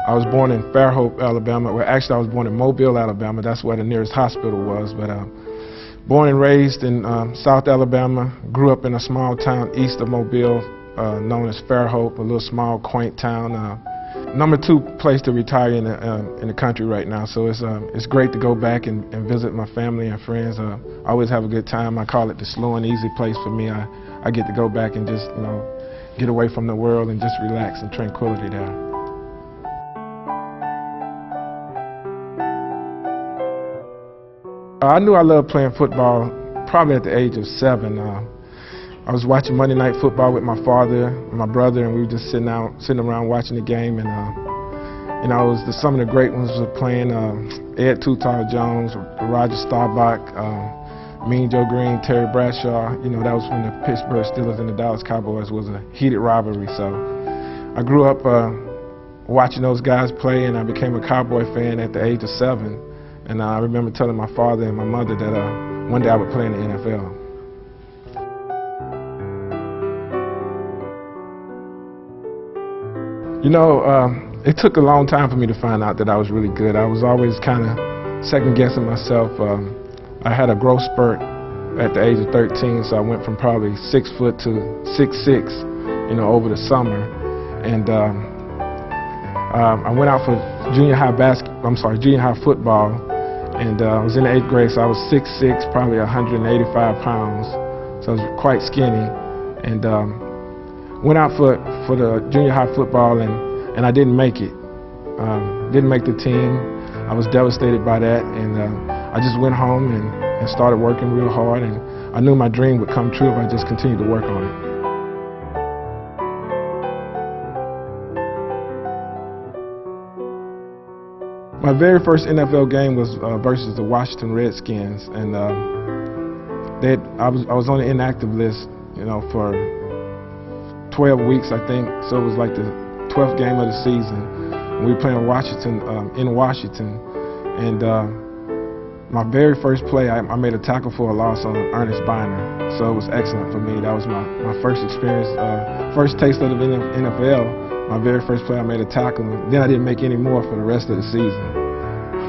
I was born in Fairhope, Alabama. Well, actually, I was born in Mobile, Alabama. That's where the nearest hospital was. But born and raised in South Alabama, grew up in a small town east of Mobile known as Fairhope, a little small, quaint town. Number 2 place to retire in the country right now. So it's great to go back and visit my family and friends. I always have a good time. I call it the slow and easy place for me. I get to go back and just, get away from the world and just relax in tranquility there. I knew I loved playing football probably at the age of 7. I was watching Monday Night Football with my father and my brother, and we were just sitting around watching the game. And some of the great ones were playing. Ed Too Tall Jones, Roger Staubach, Mean Joe Green, Terry Bradshaw. That was when the Pittsburgh Steelers and the Dallas Cowboys was a heated rivalry. So I grew up watching those guys play, and I became a Cowboy fan at the age of 7. And I remember telling my father and my mother that one day I would play in the NFL. It took a long time for me to find out that I was really good. I was always kind of second-guessing myself. I had a growth spurt at the age of 13, so I went from probably 6 foot to 6'6", over the summer. And I went out for junior high football. And I was in the 8th grade, so I was 6'6", probably 185 pounds. So I was quite skinny. And went out for the junior high football, and I didn't make it. Didn't make the team. I was devastated by that, and I just went home and started working real hard. And I knew my dream would come true if I just continued to work on it. My very first NFL game was versus the Washington Redskins, and I was on the inactive list, for 12 weeks, I think. So it was like the 12th game of the season. We were playing Washington in Washington, and my very first play, I made a tackle for a loss on Ernest Biner. So it was excellent for me. That was my first experience, first taste of the NFL. My very first play, I made a tackle. Then I didn't make any more for the rest of the season.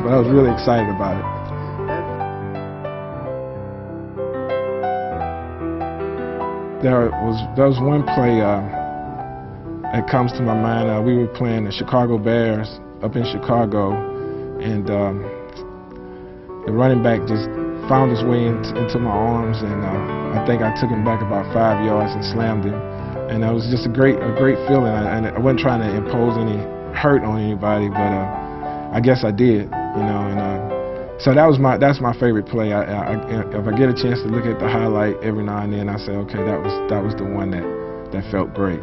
But I was really excited about it. There was one play that comes to my mind. We were playing the Chicago Bears up in Chicago, and the running back just found his way into my arms, and I think I took him back about 5 yards and slammed him. And it was just a great feeling. And I wasn't trying to impose any hurt on anybody, but I guess I did, And so that's my favorite play. If I get a chance to look at the highlight every now and then, I say, okay, that was the one that felt great.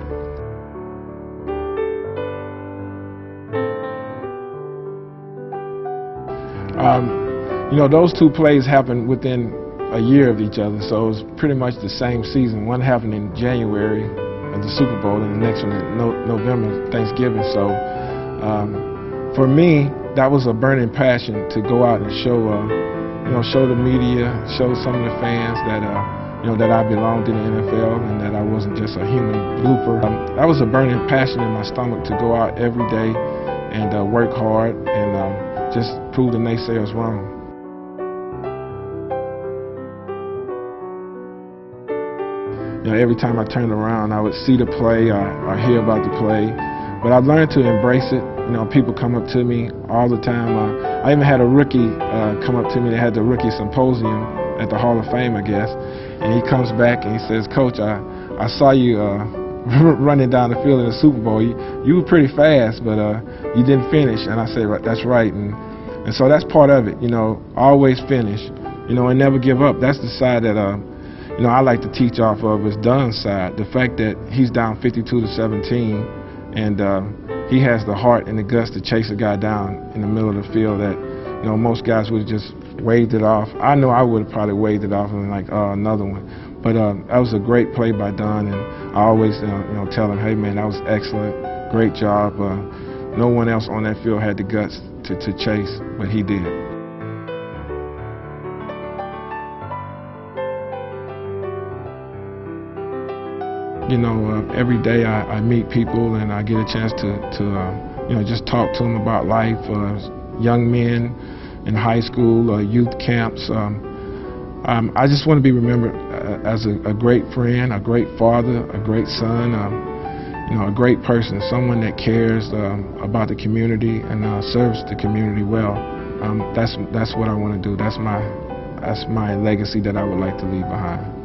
Those 2 plays happened within a year of each other, so it was pretty much the same season. One happened in January of the Super Bowl, and the next one in November, Thanksgiving. So for me, that was a burning passion to go out and show the media, show some of the fans that that I belonged in the NFL and that I wasn't just a human blooper. That was a burning passion in my stomach to go out every day and work hard and just prove the naysayers wrong. Every time I turned around, I would see the play or hear about the play. But I've learned to embrace it. People come up to me all the time. I even had a rookie come up to me. They had the rookie symposium at the Hall of Fame, I guess. And he comes back and he says, "Coach, I saw you running down the field in the Super Bowl. You were pretty fast, but you didn't finish." And I said, "That's right." And so that's part of it. Always finish. And never give up. That's the side that I like to teach off of, is Dunn's side. The fact that he's down 52-17, and he has the heart and the guts to chase a guy down in the middle of the field that, most guys would have just waved it off. I know I would have probably waved it off and like, another one. But that was a great play by Dunn, and I always, tell him, "Hey man, that was excellent, great job." No one else on that field had the guts to chase, but he did. Every day I meet people and I get a chance to just talk to them about life. Young men in high school, youth camps. I just want to be remembered as a great friend, a great father, a great son, a great person, someone that cares about the community and serves the community well. That's what I want to do. That's my legacy that I would like to leave behind.